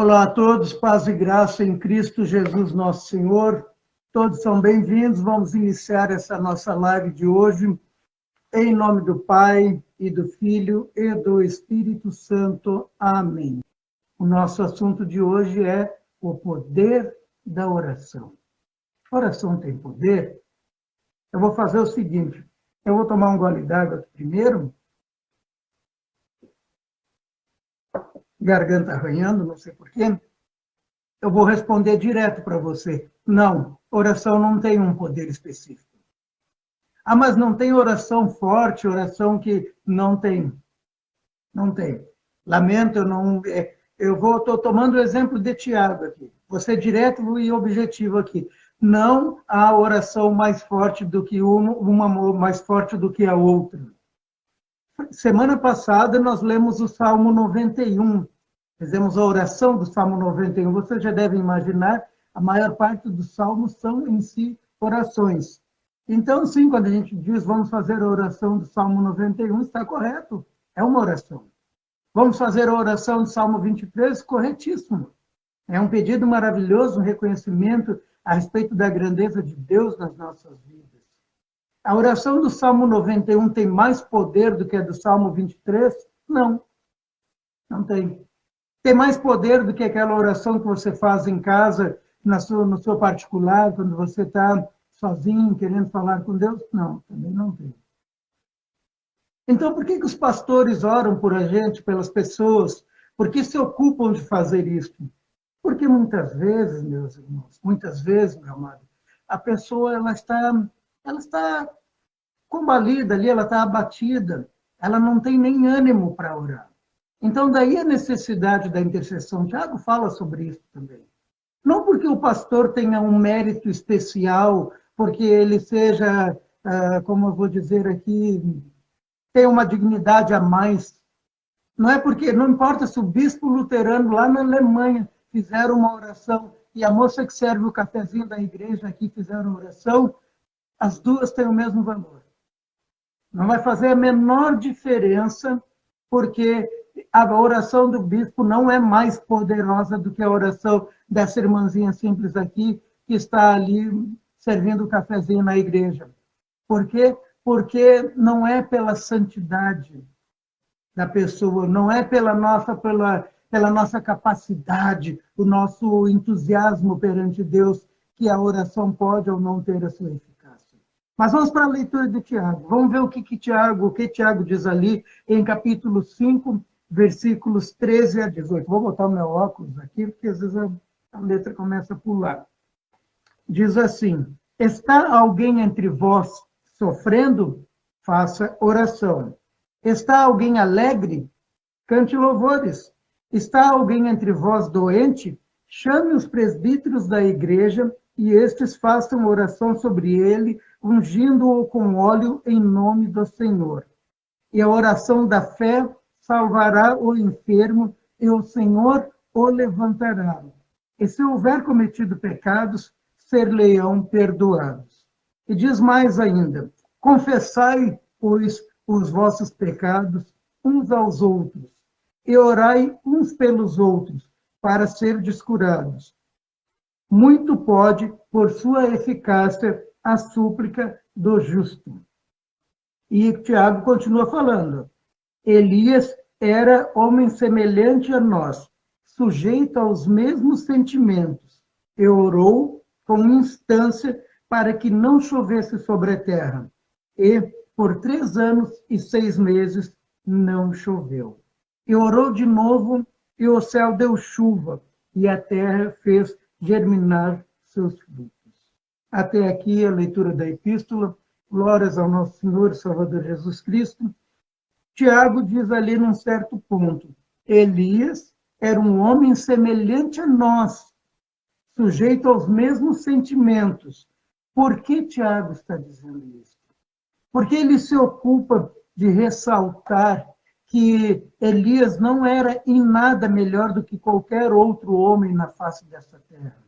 Olá a todos, paz e graça em Cristo Jesus nosso Senhor. Todos são bem-vindos. Vamos iniciar essa nossa live de hoje em nome do Pai e do Filho e do Espírito Santo. Amém. O nosso assunto de hoje é o poder da oração. A oração tem poder? Eu vou fazer o seguinte, eu vou tomar um gole d'água aqui primeiro. Garganta arranhando, não sei porquê. Eu vou responder direto para você. Não, oração não tem um poder específico. Ah, mas não tem oração forte, oração que não tem. Não tem. Lamento, eu não... estou tomando o exemplo de Tiago aqui. Vou ser direto e objetivo aqui. Não há oração mais forte do que uma mais forte do que a outra. Semana passada nós lemos o Salmo 91. Fizemos a oração do Salmo 91. Você já deve imaginar, a maior parte dos salmos são em si orações. Então, sim, quando a gente diz vamos fazer a oração do Salmo 91, está correto. É uma oração. Vamos fazer a oração do Salmo 23, corretíssimo. É um pedido maravilhoso, um reconhecimento a respeito da grandeza de Deus nas nossas vidas. A oração do Salmo 91 tem mais poder do que a do Salmo 23? Não, não tem. Tem mais poder do que aquela oração que você faz em casa, no seu particular, quando você está sozinho, querendo falar com Deus? Não, também não tem. Então, por que os pastores oram por a gente, pelas pessoas? Por que se ocupam de fazer isso? Porque muitas vezes, meus irmãos, muitas vezes, meu amado, a pessoa ela está combalida ali, ela está abatida, ela não tem nem ânimo para orar. Então, daí a necessidade da intercessão. Tiago fala sobre isso também. Não porque o pastor tenha um mérito especial, porque ele seja, como eu vou dizer aqui, tenha uma dignidade a mais. Não é porque, não importa se o bispo luterano lá na Alemanha fizeram uma oração e a moça que serve o cafezinho da igreja aqui fizeram oração, as duas têm o mesmo valor. Não vai fazer a menor diferença, porque a oração do bispo não é mais poderosa do que a oração dessa irmãzinha simples aqui, que está ali servindo o cafezinho na igreja. Por quê? Porque não é pela santidade da pessoa, não é pela nossa capacidade, o nosso entusiasmo perante Deus, que a oração pode ou não ter a sua eficácia. Mas vamos para a leitura de Tiago. Vamos ver o que Tiago diz ali em capítulo 5, versículos 13 a 18. Vou botar o meu óculos aqui, porque às vezes a letra começa a pular. Diz assim: está alguém entre vós sofrendo? Faça oração. Está alguém alegre? Cante louvores. Está alguém entre vós doente? Chame os presbíteros da igreja e estes façam oração sobre ele, ungindo-o com óleo em nome do Senhor. E a oração da fé salvará o enfermo, e o Senhor o levantará. E se houver cometido pecados, ser-lhe-ão perdoados. E diz mais ainda: confessai, pois, os vossos pecados uns aos outros, e orai uns pelos outros, para serdes curados. Muito pode, por sua eficácia, a súplica do justo. E Tiago continua falando: Elias era homem semelhante a nós, sujeito aos mesmos sentimentos, e orou com instância para que não chovesse sobre a terra. E, por 3 anos e 6 meses, não choveu. E orou de novo, e o céu deu chuva, e a terra fez germinar seus frutos. Até aqui a leitura da epístola. Glórias ao nosso Senhor e Salvador Jesus Cristo. Tiago diz ali num certo ponto: Elias era um homem semelhante a nós, sujeito aos mesmos sentimentos. Por que Tiago está dizendo isso? Porque ele se ocupa de ressaltar que Elias não era em nada melhor do que qualquer outro homem na face dessa terra.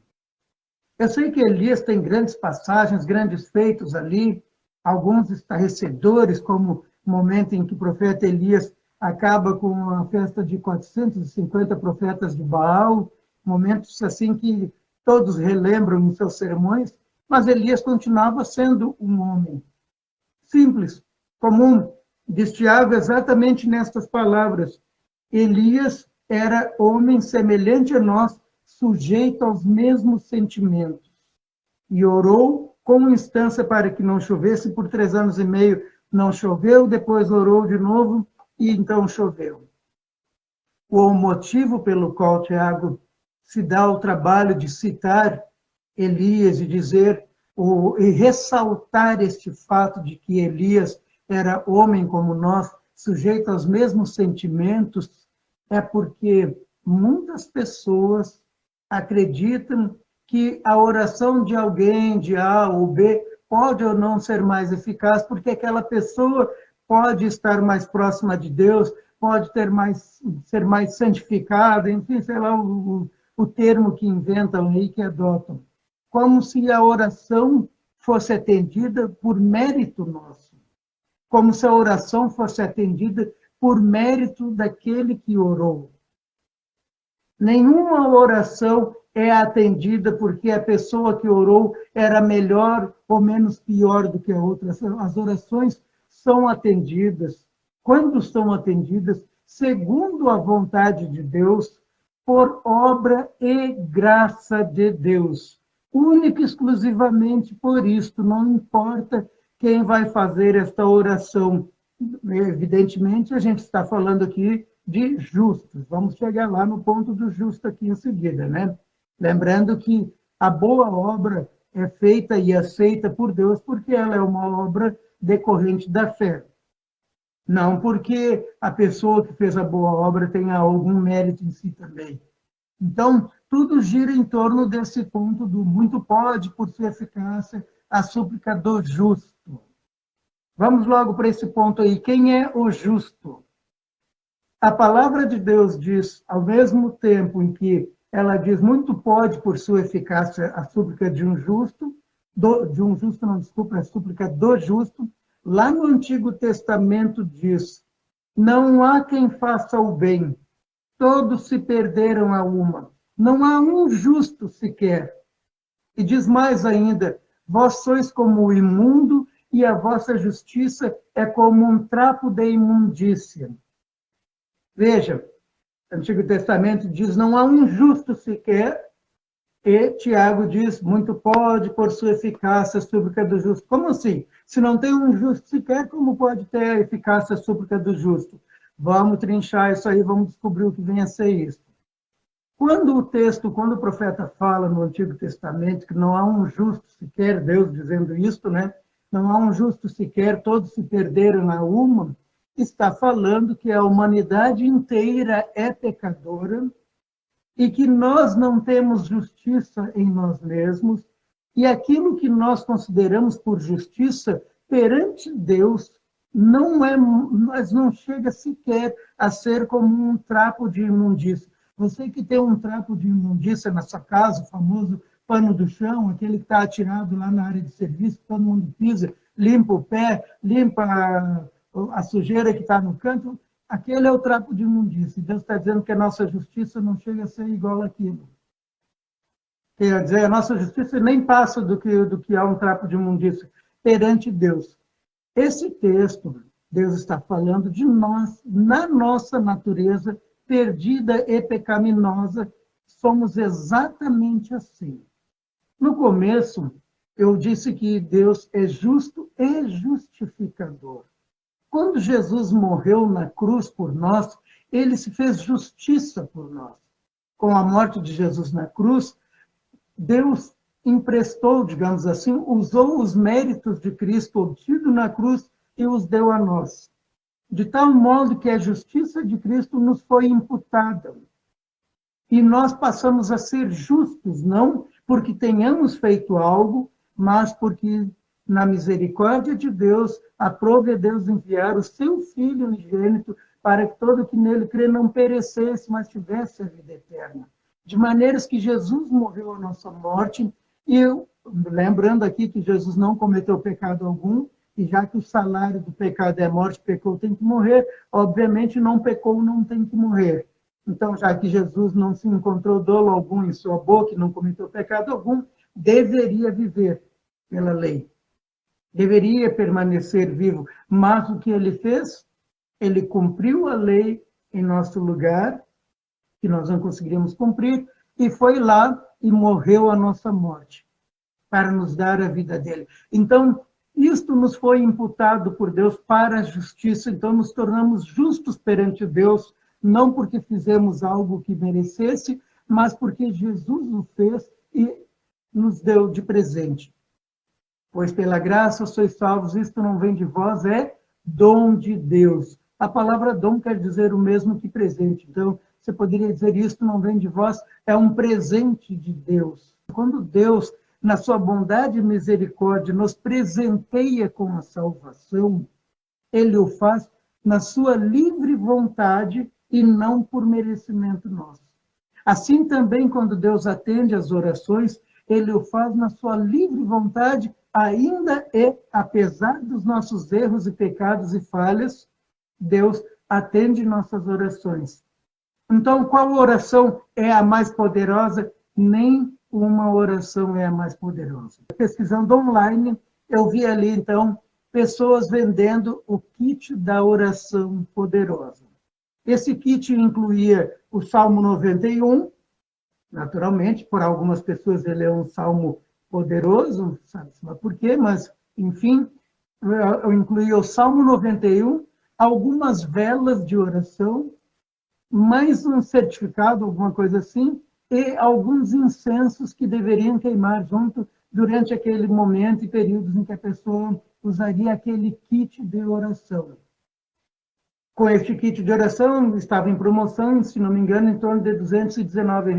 Eu sei que Elias tem grandes passagens, grandes feitos ali, alguns estarrecedores, como o momento em que o profeta Elias acaba com a festa de 450 profetas de Baal, momentos assim que todos relembram em seus sermões, mas Elias continuava sendo um homem simples, comum. Diz Tiago exatamente nestas palavras: Elias era homem semelhante a nós, sujeito aos mesmos sentimentos. E orou com instância para que não chovesse, por 3 anos e meio não choveu, depois orou de novo e então choveu. O motivo pelo qual Tiago se dá o trabalho de citar Elias e dizer, e ressaltar este fato de que Elias era homem como nós, sujeito aos mesmos sentimentos, é porque muitas pessoas acreditam que a oração de alguém, de A ou B, pode ou não ser mais eficaz, porque aquela pessoa pode estar mais próxima de Deus, pode ser mais santificada, enfim, sei lá o termo que inventam aí, que adotam. Como se a oração fosse atendida por mérito nosso. Como se a oração fosse atendida por mérito daquele que orou. Nenhuma oração é atendida porque a pessoa que orou era melhor ou menos pior do que a outra. As orações são atendidas, quando são atendidas, segundo a vontade de Deus, por obra e graça de Deus. Única e exclusivamente por isto, não importa quem vai fazer esta oração. Evidentemente, a gente está falando aqui de justos. Vamos chegar lá no ponto do justo aqui em seguida, né? Lembrando que a boa obra é feita e aceita por Deus porque ela é uma obra decorrente da fé. Não porque a pessoa que fez a boa obra tenha algum mérito em si também. Então, tudo gira em torno desse ponto do muito pode, por sua eficácia, a súplica do justo. Vamos logo para esse ponto aí. Quem é o justo? A palavra de Deus diz, ao mesmo tempo em que ela diz muito pode, por sua eficácia, a súplica de um justo, a súplica do justo, lá no Antigo Testamento diz, não há quem faça o bem, todos se perderam a uma, não há um justo sequer. E diz mais ainda, vós sois como o imundo e a vossa justiça é como um trapo de imundícia. Veja, o Antigo Testamento diz, não há um justo sequer, e Tiago diz, muito pode, por sua eficácia, a súplica do justo. Como assim? Se não tem um justo sequer, como pode ter a eficácia, a súplica do justo? Vamos trinchar isso aí, vamos descobrir o que vem a ser isso. Quando o profeta fala no Antigo Testamento que não há um justo sequer, Deus dizendo isso, né? Não há um justo sequer, todos se perderam a uma, está falando que a humanidade inteira é pecadora e que nós não temos justiça em nós mesmos e aquilo que nós consideramos por justiça perante Deus mas não chega sequer a ser como um trapo de imundícia. Você que tem um trapo de imundícia na sua casa, o famoso pano do chão, aquele que está atirado lá na área de serviço, todo mundo pisa, limpa o pé, limpa a sujeira que está no canto, aquele é o trapo de imundícia. Deus está dizendo que a nossa justiça não chega a ser igual àquilo. Quer dizer, a nossa justiça nem passa do que há um trapo de imundícia perante Deus. Esse texto, Deus está falando de nós, na nossa natureza perdida e pecaminosa, somos exatamente assim. No começo, eu disse que Deus é justo e justificador. Quando Jesus morreu na cruz por nós, ele se fez justiça por nós. Com a morte de Jesus na cruz, Deus emprestou, digamos assim, usou os méritos de Cristo obtido na cruz e os deu a nós. De tal modo que a justiça de Cristo nos foi imputada. E nós passamos a ser justos, não porque tenhamos feito algo, mas porque, na misericórdia de Deus, aprove a Deus enviar o seu Filho unigênito para que todo que nele crê não perecesse, mas tivesse a vida eterna. De maneiras que Jesus morreu a nossa morte, e lembrando aqui que Jesus não cometeu pecado algum, e já que o salário do pecado é a morte, pecou, tem que morrer, obviamente não pecou, não tem que morrer. Então, já que Jesus não se encontrou dolo algum em sua boca e não cometeu pecado algum, deveria viver pela lei. Deveria permanecer vivo. Mas o que ele fez? Ele cumpriu a lei em nosso lugar, que nós não conseguiríamos cumprir, e foi lá e morreu a nossa morte, para nos dar a vida dele. Então, isto nos foi imputado por Deus para a justiça, então nos tornamos justos perante Deus, não porque fizemos algo que merecesse, mas porque Jesus o fez e nos deu de presente. Pois pela graça sois salvos, isto não vem de vós, é dom de Deus. A palavra dom quer dizer o mesmo que presente. Então, você poderia dizer, isto não vem de vós, é um presente de Deus. Quando Deus, na sua bondade e misericórdia, nos presenteia com a salvação, ele o faz na sua livre vontade e não por merecimento nosso. Assim também, quando Deus atende às orações, ele o faz na sua livre vontade, ainda apesar dos nossos erros e pecados e falhas, Deus atende nossas orações. Então, qual oração é a mais poderosa? Nem uma oração é a mais poderosa. Pesquisando online, eu vi ali, então, pessoas vendendo o kit da oração poderosa. Esse kit incluía o Salmo 91, naturalmente, por algumas pessoas ele é um salmo poderoso, sabe-se lá por quê, mas, enfim, eu incluía o Salmo 91, algumas velas de oração, mais um certificado, alguma coisa assim, e alguns incensos que deveriam queimar junto durante aquele momento e períodos em que a pessoa usaria aquele kit de oração. Com este kit de oração, estava em promoção, se não me engano, em torno de R$ 219.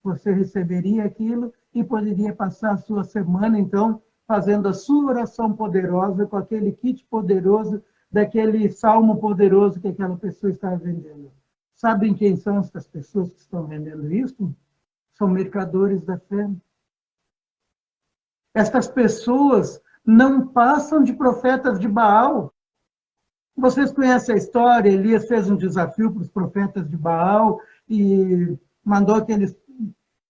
Você receberia aquilo e poderia passar a sua semana, então, fazendo a sua oração poderosa com aquele kit poderoso, daquele salmo poderoso que aquela pessoa estava vendendo. Sabem quem são essas pessoas que estão vendendo isso? São mercadores da fé. Estas pessoas não passam de profetas de Baal. Vocês conhecem a história, Elias fez um desafio para os profetas de Baal e mandou que eles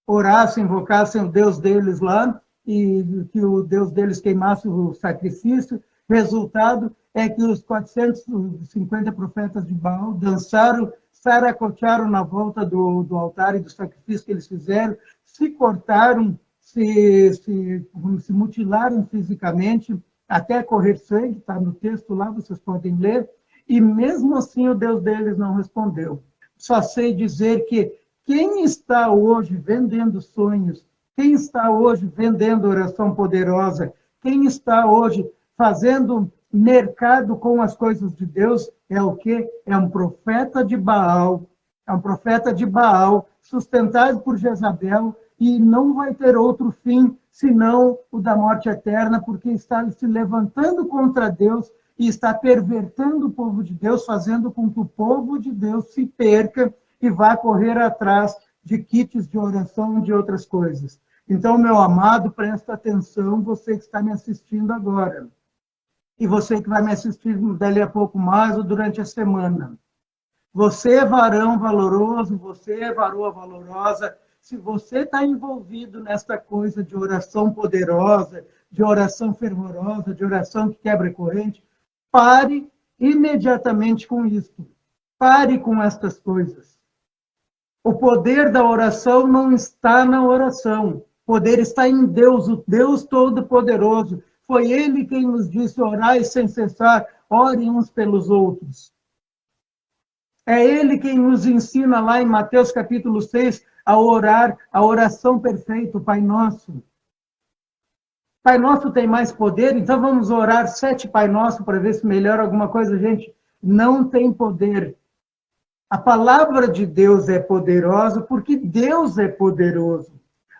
orassem, invocassem o Deus deles lá e que o Deus deles queimasse o sacrifício. Resultado é que os 450 profetas de Baal dançaram, saracotearam na volta do altar e do sacrifício que eles fizeram, se cortaram, se mutilaram fisicamente, até correr sangue, está no texto lá, vocês podem ler, e mesmo assim o Deus deles não respondeu. Só sei dizer que quem está hoje vendendo sonhos, quem está hoje vendendo oração poderosa, quem está hoje fazendo mercado com as coisas de Deus, é o quê? É um profeta de Baal, sustentado por Jezabel, e não vai ter outro fim senão o da morte eterna, porque está se levantando contra Deus e está pervertendo o povo de Deus, fazendo com que o povo de Deus se perca e vá correr atrás de kits de oração e de outras coisas. Então, meu amado, presta atenção, você que está me assistindo agora, e você que vai me assistir dali a pouco mais ou durante a semana. Você é varão valoroso, você é varoa valorosa. Se você está envolvido nesta coisa de oração poderosa, de oração fervorosa, de oração que quebra corrente, pare imediatamente com isso. Pare com estas coisas. O poder da oração não está na oração. O poder está em Deus, o Deus Todo-Poderoso. Foi Ele quem nos disse: orai sem cessar, orem uns pelos outros. É Ele quem nos ensina lá em Mateus capítulo 6 a orar a oração perfeita, o Pai Nosso. Pai Nosso tem mais poder, então vamos orar 7 Pai Nosso para ver se melhora alguma coisa, gente. Não tem poder. A palavra de Deus é poderosa porque Deus é poderoso.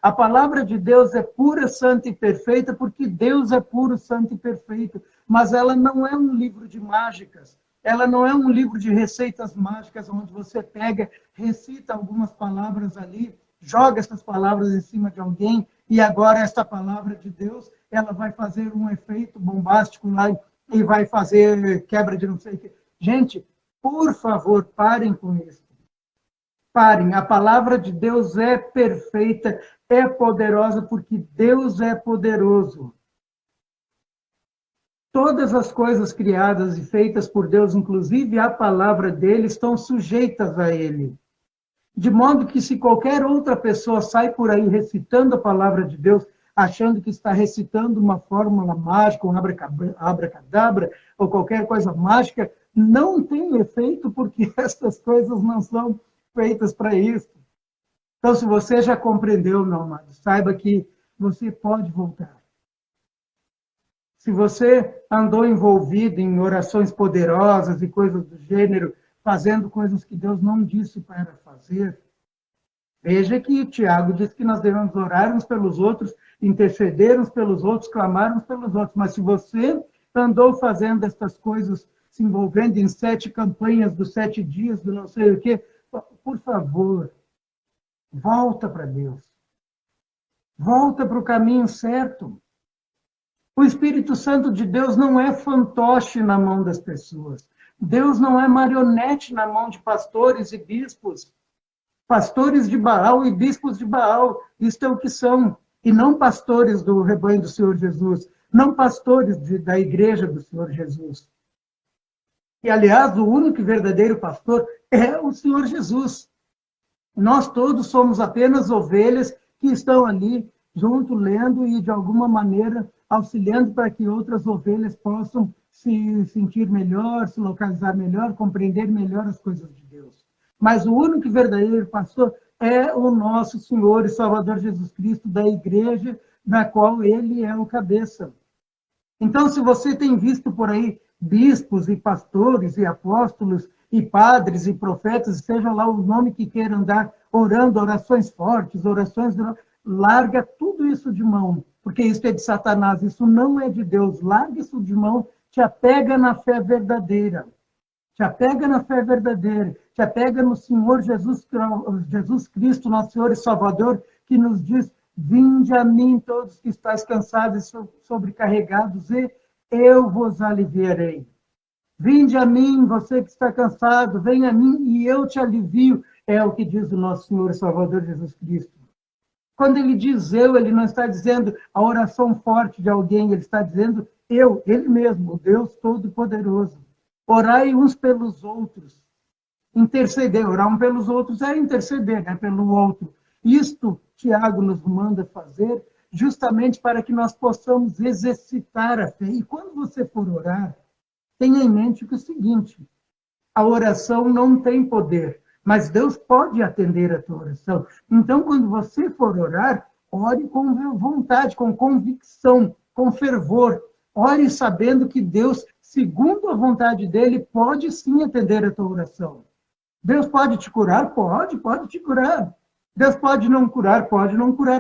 A palavra de Deus é pura, santa e perfeita porque Deus é puro, santo e perfeito. Mas ela não é um livro de mágicas. Ela não é um livro de receitas mágicas onde você pega, recita algumas palavras ali, joga essas palavras em cima de alguém e agora essa palavra de Deus, ela vai fazer um efeito bombástico lá e vai fazer quebra de não sei o quê. Gente, por favor, parem com isso. Parem, a palavra de Deus é perfeita, é poderosa, porque Deus é poderoso. Todas as coisas criadas e feitas por Deus, inclusive a palavra dele, estão sujeitas a ele. De modo que se qualquer outra pessoa sai por aí recitando a palavra de Deus, achando que está recitando uma fórmula mágica, um abracadabra, ou qualquer coisa mágica, não tem efeito, porque essas coisas não são feitas para isso. Então, se você já compreendeu, meu amado, saiba que você pode voltar. Se você andou envolvido em orações poderosas e coisas do gênero, fazendo coisas que Deus não disse para fazer, veja que Tiago diz que nós devemos orar uns pelos outros, interceder uns pelos outros, clamar uns pelos outros. Mas se você andou fazendo estas coisas, se envolvendo em 7 campanhas dos 7 dias, do não sei o quê, por favor, volta para Deus. Volta para o caminho certo. O Espírito Santo de Deus não é fantoche na mão das pessoas. Deus não é marionete na mão de pastores e bispos. Pastores de Baal e bispos de Baal, isto é o que são. E não pastores do rebanho do Senhor Jesus. Não pastores da igreja do Senhor Jesus. E, aliás, o único e verdadeiro pastor é o Senhor Jesus. Nós todos somos apenas ovelhas que estão ali junto, lendo e, de alguma maneira, auxiliando para que outras ovelhas possam se sentir melhor, se localizar melhor, compreender melhor as coisas de Deus. Mas o único e verdadeiro pastor é o nosso Senhor e Salvador Jesus Cristo, da igreja, na qual ele é o cabeça. Então, se você tem visto por aí bispos e pastores e apóstolos e padres e profetas, seja lá o nome que queiram dar, orando orações fortes, orações... Larga tudo isso de mão, porque isso é de Satanás, isso não é de Deus. Larga isso de mão, te apega na fé verdadeira. Te apega na fé verdadeira. Te apega no Senhor Jesus Cristo, nosso Senhor e Salvador, que nos diz: vinde a mim todos que estáis cansados e sobrecarregados, e eu vos aliviarei. Vinde a mim, você que está cansado, venha a mim e eu te alivio. É o que diz o nosso Senhor e Salvador Jesus Cristo. Quando ele diz eu, ele não está dizendo a oração forte de alguém, ele está dizendo eu, ele mesmo, o Deus Todo-Poderoso. Orai uns pelos outros. Interceder, orar um pelos outros é interceder, né, pelo outro. Isto Tiago nos manda fazer justamente para que nós possamos exercitar a fé. E quando você for orar, tenha em mente que é o seguinte: a oração não tem poder, mas Deus pode atender a tua oração. Então, quando você for orar, ore com vontade, com convicção, com fervor. Ore sabendo que Deus, segundo a vontade dele, pode sim atender a tua oração. Deus pode te curar? Pode te curar. Deus pode não curar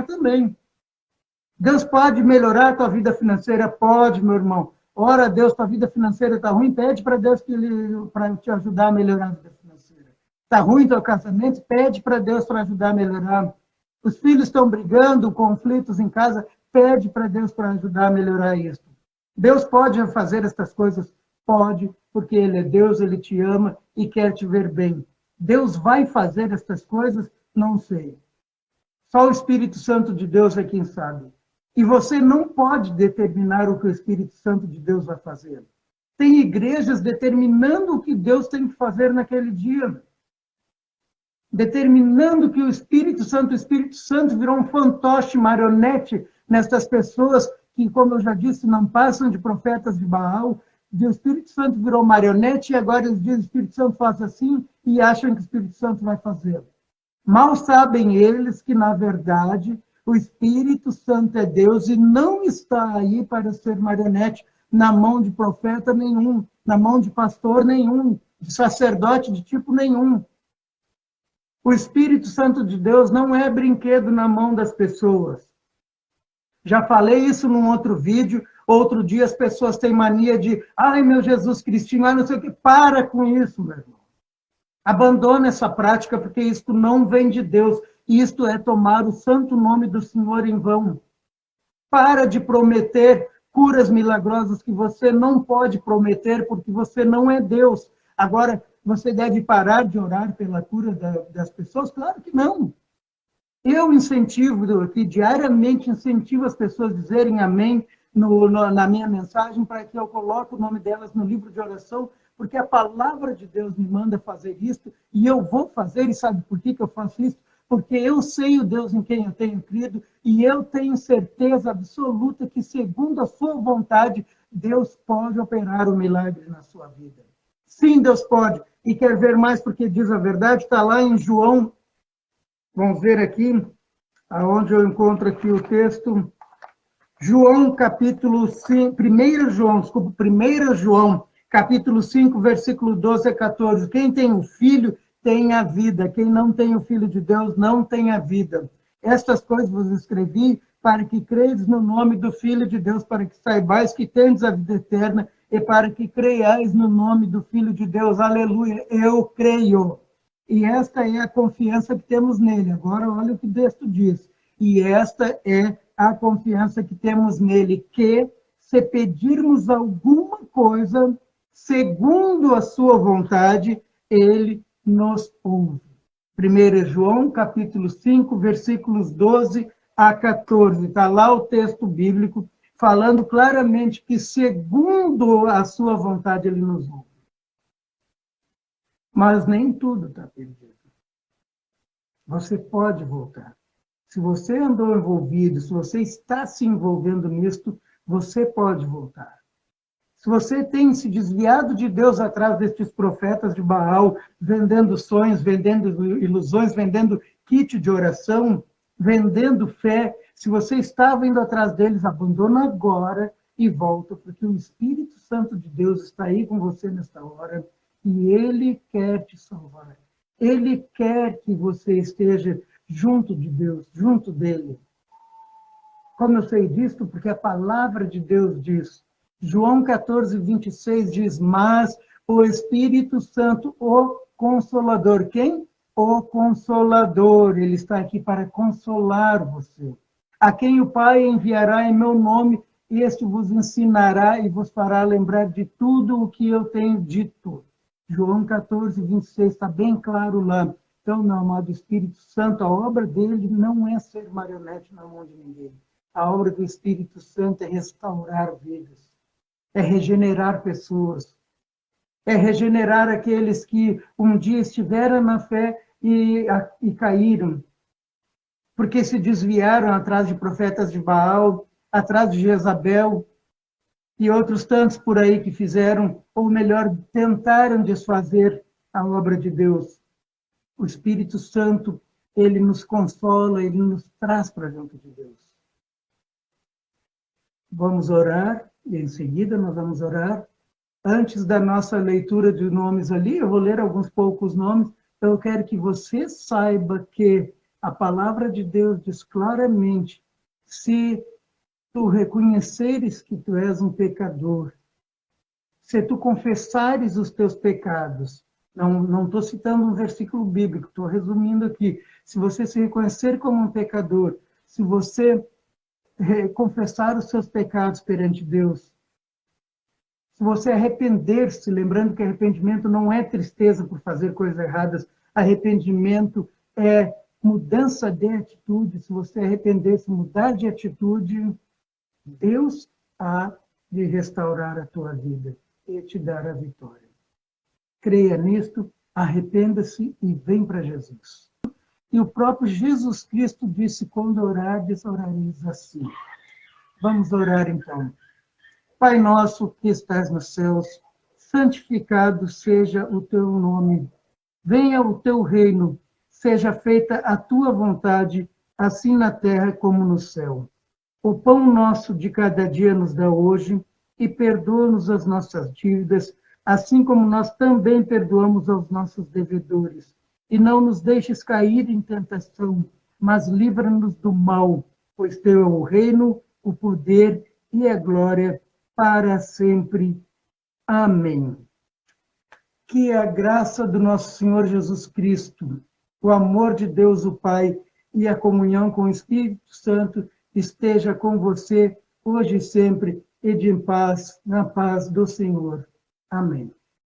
também. Deus pode melhorar a tua vida financeira? Pode, meu irmão. Ora, Deus, tua vida financeira está ruim, pede para Deus para te ajudar a melhorar a vida financeira. Está ruim teu casamento? Pede para Deus para ajudar a melhorar. Os filhos estão brigando, conflitos em casa? Pede para Deus para ajudar a melhorar isso. Deus pode fazer estas coisas? Pode, porque Ele é Deus, Ele te ama e quer te ver bem. Deus vai fazer estas coisas? Não sei. Só o Espírito Santo de Deus é quem sabe. E você não pode determinar o que o Espírito Santo de Deus vai fazer. Tem igrejas determinando o que Deus tem que fazer naquele dia. Determinando que o Espírito Santo virou um fantoche, marionete nestas pessoas que, como eu já disse, não passam de profetas de Baal. O Espírito Santo virou marionete e agora eles dizem que o Espírito Santo faz assim e acham que o Espírito Santo vai fazer. Mal sabem eles que, na verdade, o Espírito Santo é Deus e não está aí para ser marionete na mão de profeta nenhum, na mão de pastor nenhum, de sacerdote de tipo nenhum. O Espírito Santo de Deus não é brinquedo na mão das pessoas. Já falei isso num outro vídeo. Outro dia as pessoas têm mania de ai, meu Jesus Cristinho, ai, não sei o que. Para com isso, meu irmão. Abandona essa prática, porque isto não vem de Deus. Isto é tomar o santo nome do Senhor em vão. Para de prometer curas milagrosas que você não pode prometer, porque você não é Deus. Agora, você deve parar de orar pela cura das pessoas? Claro que não. Eu incentivo, aqui, diariamente incentivo as pessoas a dizerem amém na minha mensagem, para que eu coloque o nome delas no livro de oração, porque a palavra de Deus me manda fazer isso, e eu vou fazer, e sabe por que eu faço isso? Porque eu sei o Deus em quem eu tenho crido, e eu tenho certeza absoluta que, segundo a sua vontade, Deus pode operar o milagre na sua vida. Sim, Deus pode. E quer ver mais, porque diz a verdade, está lá em João. Vamos ver aqui, aonde eu encontro aqui o texto. João, capítulo 5, 1 João, capítulo 5, versículo 12 a 14. Quem tem o Filho tem a vida. Quem não tem o Filho de Deus não tem a vida. Estas coisas vos escrevi para que credes no nome do Filho de Deus, para que saibais que tendes a vida eterna e para que creiais no nome do Filho de Deus. Aleluia, eu creio. E esta é a confiança que temos nele. Agora, olha o que o texto diz. E esta é a confiança que temos nele, que se pedirmos alguma coisa, segundo a sua vontade, ele nos ouve. 1 João, capítulo 5, versículos 12 a 14. Está lá o texto bíblico, falando claramente que, segundo a sua vontade, ele nos ouve. Mas nem tudo está perdido. Você pode voltar. Se você andou envolvido, se você está se envolvendo nisto, você pode voltar. Se você tem se desviado de Deus atrás destes profetas de Baal, vendendo sonhos, vendendo ilusões, vendendo kit de oração, vendendo fé, se você estava indo atrás deles, abandona agora e volta, porque o Espírito Santo de Deus está aí com você nesta hora e ele quer te salvar. Ele quer que você esteja junto de Deus, junto dele. Como eu sei disso? Porque a palavra de Deus diz. João 14, 26 diz, mas o Espírito Santo, o Consolador. Quem? O Consolador. Ele está aqui para consolar você. A quem o Pai enviará em meu nome, este vos ensinará e vos fará lembrar de tudo o que eu tenho dito. João 14, 26, está bem claro lá. Então, meu amado Espírito Santo, a obra dele não é ser marionete na mão de ninguém. A obra do Espírito Santo é restaurar vidas, é regenerar pessoas, é regenerar aqueles que um dia estiveram na fé e caíram, porque se desviaram atrás de profetas de Baal, atrás de Jezabel, e outros tantos por aí que fizeram, ou melhor, tentaram desfazer a obra de Deus. O Espírito Santo, ele nos consola, ele nos traz para junto de Deus. Vamos orar, e em seguida nós vamos orar. Antes da nossa leitura de nomes ali, eu vou ler alguns poucos nomes, eu quero que você saiba que a palavra de Deus diz claramente, se tu reconheceres que tu és um pecador, se tu confessares os teus pecados, não estou citando um versículo bíblico, estou resumindo aqui, se você se reconhecer como um pecador, se você confessar os seus pecados perante Deus, se você arrepender-se, lembrando que arrependimento não é tristeza por fazer coisas erradas, arrependimento é mudança de atitude, se você arrepender-se, mudar de atitude, Deus há de restaurar a tua vida e te dar a vitória. Creia nisto, arrependa-se e vem para Jesus. E o próprio Jesus Cristo disse, quando orares, orareis assim. Vamos orar então. Pai nosso que estás nos céus, santificado seja o teu nome. Venha o teu reino, seja feita a tua vontade, assim na terra como no céu. O pão nosso de cada dia nos dá hoje, e perdoa-nos as nossas dívidas, assim como nós também perdoamos aos nossos devedores. E não nos deixes cair em tentação, mas livra-nos do mal, pois teu é o reino, o poder e a glória para sempre. Amém. Que a graça do nosso Senhor Jesus Cristo, o amor de Deus o Pai e a comunhão com o Espírito Santo esteja com você hoje e sempre, e de paz, na paz do Senhor. Amém.